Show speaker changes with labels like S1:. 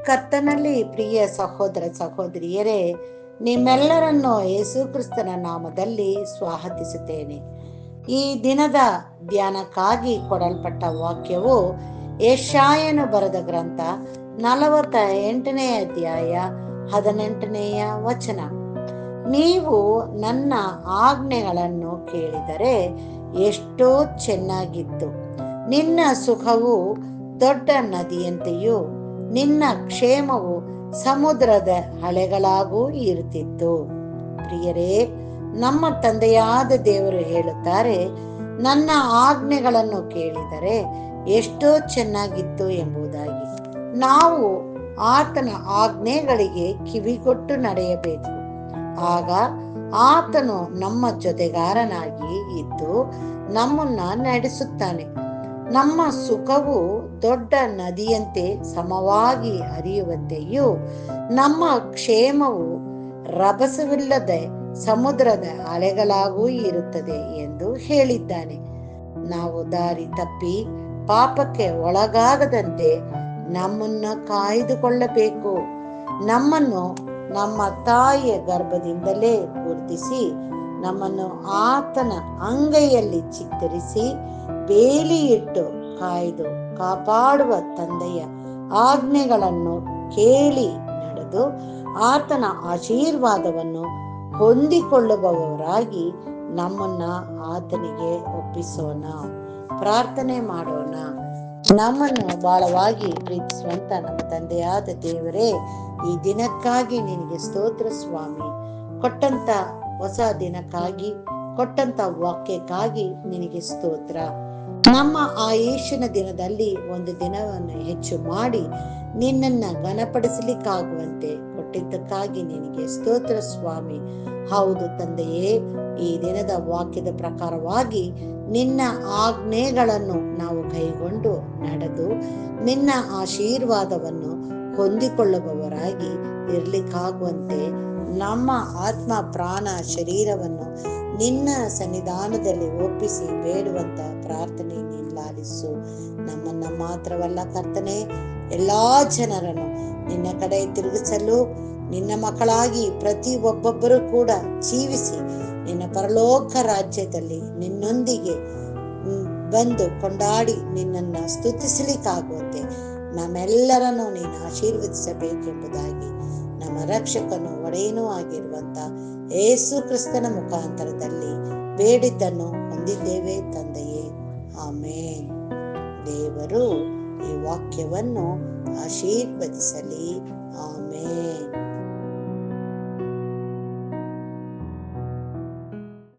S1: ಕರ್ತನಲ್ಲಿ ಪ್ರಿಯ ಸಹೋದರ ಸಹೋದರಿಯರೇ, ನಿಮ್ಮೆಲ್ಲರನ್ನು ಯೇಸು ಕ್ರಿಸ್ತನ ನಾಮದಲ್ಲಿ ಸ್ವಾಗತಿಸುತ್ತೇನೆ. ಈ ದಿನದ ಧ್ಯಾನಕ್ಕಾಗಿ ಕೊಡಲ್ಪಟ್ಟ ವಾಕ್ಯವು ಯೆಶಾಯನು ಬರೆದ ಗ್ರಂಥ 48ನೇ ಅಧ್ಯಾಯ 18ನೇಯ ವಚನ. ನೀವು ನನ್ನ ಆಜ್ಞೆಗಳನ್ನು ಕೇಳಿದರೆ ಎಷ್ಟೋ ಚೆನ್ನಾಗಿತ್ತು. ನಿನ್ನ ಸುಖವು ದೊಡ್ಡ ನದಿಯಂತೆಯೂ ನಿನ್ನ ಕ್ಷೇಮವು ಸಮುದ್ರದ ಅಲೆಗಳಾಗೂ ಇರುತ್ತಿತ್ತು. ಪ್ರಿಯರೇ, ನಮ್ಮ ತಂದೆಯಾದ ದೇವರು ಹೇಳುತ್ತಾರೆ, ನನ್ನ ಆಜ್ಞೆಗಳನ್ನು ಕೇಳಿದರೆ ಎಷ್ಟೋ ಚೆನ್ನಾಗಿತ್ತು ಎಂಬುದಾಗಿ. ನಾವು ಆತನ ಆಜ್ಞೆಗಳಿಗೆ ಕಿವಿಗೊಟ್ಟು ನಡೆಯಬೇಕು. ಆಗ ಆತನು ನಮ್ಮ ಜೊತೆಗಾರನಾಗಿ ಇದ್ದು ನಮ್ಮನ್ನ ನಡೆಸುತ್ತಾನೆ. ನಮ್ಮ ಸುಖವು ದೊಡ್ಡ ನದಿಯಂತೆ ಸಮವಾಗಿ ಹರಿಯುವಂತೆಯೂ ನಮ್ಮ ಕ್ಷೇಮವು ರಭಸವಿಲ್ಲದೆ ಸಮುದ್ರದ ಅಲೆಗಳಾಗೂ ಇರುತ್ತದೆ ಎಂದು ಹೇಳಿದ್ದಾನೆ. ನಾವು ದಾರಿ ತಪ್ಪಿ ಪಾಪಕ್ಕೆ ಒಳಗಾಗದಂತೆ ನಮ್ಮನ್ನು ಕಾಯ್ದುಕೊಳ್ಳಬೇಕು. ನಮ್ಮನ್ನು ನಮ್ಮ ತಾಯಿಯ ಗರ್ಭದಿಂದಲೇ ಗುರುತಿಸಿ ನಮ್ಮನ್ನು ಆತನ ಅಂಗೈಯಲ್ಲಿ ಚಿತ್ತರಿಸಿ ಬೇಲಿಯಿಟ್ಟು ಕಾಯ್ದು ಕಾಪಾಡುವ ತಂದೆಯ ಆಜ್ಞೆಗಳನ್ನು ಕೇಳಿ ನಡೆದು ಆತನ ಆಶೀರ್ವಾದವನ್ನು ಹೊಂದಿಕೊಳ್ಳುವವರಾಗಿ ನಮ್ಮನ್ನ ಆತನಿಗೆ ಒಪ್ಪಿಸೋಣ. ಪ್ರಾರ್ಥನೆ ಮಾಡೋಣ. ನಮ್ಮನ್ನು ಬಹಳವಾಗಿ ಪ್ರೀತಿಸುವಂತ ನಮ್ಮ ತಂದೆಯಾದ ದೇವರೇ, ಈ ದಿನಕ್ಕಾಗಿ ನಿನಗೆ ಸ್ತೋತ್ರ ಸ್ವಾಮಿ. ಕೊಟ್ಟಂತ ಹೊಸ ದಿನಕ್ಕಾಗಿ, ಕೊಟ್ಟಂತ ವಾಕ್ಯಕ್ಕಾಗಿ ನಿನಗೆ ಸ್ತೋತ್ರ. ನಮ್ಮ ಆಯುಷ್ಯನ ದಿನದಲ್ಲಿ ಒಂದು ದಿನವನ್ನು ಹೆಚ್ಚು ಮಾಡಿ ನಿನ್ನನ್ನ ಘನಪಡಿಸಲಿಕ್ಕಾಗುವಂತೆ ಕೊಟ್ಟಿದ್ದಕ್ಕಾಗಿ ನಿನಗೆ ಸ್ತೋತ್ರ ಸ್ವಾಮಿ. ಹೌದು ತಂದೆಯೇ, ಈ ದಿನದ ವಾಕ್ಯದ ಪ್ರಕಾರವಾಗಿ ನಿನ್ನ ಆಜ್ಞೆಗಳನ್ನು ನಾವು ಕೈಗೊಂಡು ನಡೆದು ನಿನ್ನ ಆಶೀರ್ವಾದವನ್ನು ಹೊಂದಿಕೊಳ್ಳುವವರಾಗಿ ಇರ್ಲಿಕ್ಕಾಗುವಂತೆ ನಮ್ಮ ಆತ್ಮ ಪ್ರಾಣ ಶರೀರವನ್ನು ನಿನ್ನ ಸನ್ನಿಧಾನದಲ್ಲಿ ಒಪ್ಪಿಸಿ ಬೇಡುವಂತ ಪ್ರಾರ್ಥನೆ ನಿಲ್ಲಾಲಿಸು. ನಮ್ಮನ್ನ ಮಾತ್ರವಲ್ಲ ಕರ್ತನೆ, ಎಲ್ಲಾ ಜನರನ್ನು ನಿನ್ನ ಕಡೆ ತಿರುಗಿಸಲು ನಿನ್ನ ಮಕ್ಕಳಾಗಿ ಪ್ರತಿ ಒಬ್ಬೊಬ್ಬರು ಕೂಡ ಜೀವಿಸಿ ನಿನ್ನ ಪರಲೋಕ ರಾಜ್ಯದಲ್ಲಿ ನಿನ್ನೊಂದಿಗೆ ಬಂದು ಕೊಂಡಾಡಿ ನಿನ್ನನ್ನ ಸ್ತುತಿಸಲಿಕ್ಕಾಗುವಂತೆ ನಮ್ಮೆಲ್ಲರನ್ನು ನೀನು ಆಶೀರ್ವದಿಸಬೇಕೆಂಬುದಾಗಿ ನಮ್ಮ ರಕ್ಷಕನು ಒಡೆಯನೂ ಆಗಿರುವಂತ ಯೇಸು ಕ್ರಿಸ್ತನ ಮುಖಾಂತರದಲ್ಲಿ ಬೇಡಿದ್ದನ್ನು ಹೊಂದಿದ್ದೇವೆ ತಂದೆಯೇ, ಆಮೇನ್. ದೇವರು ಈ ವಾಕ್ಯವನ್ನು ಆಶೀರ್ವದಿಸಲಿ. ಆಮೇನ್.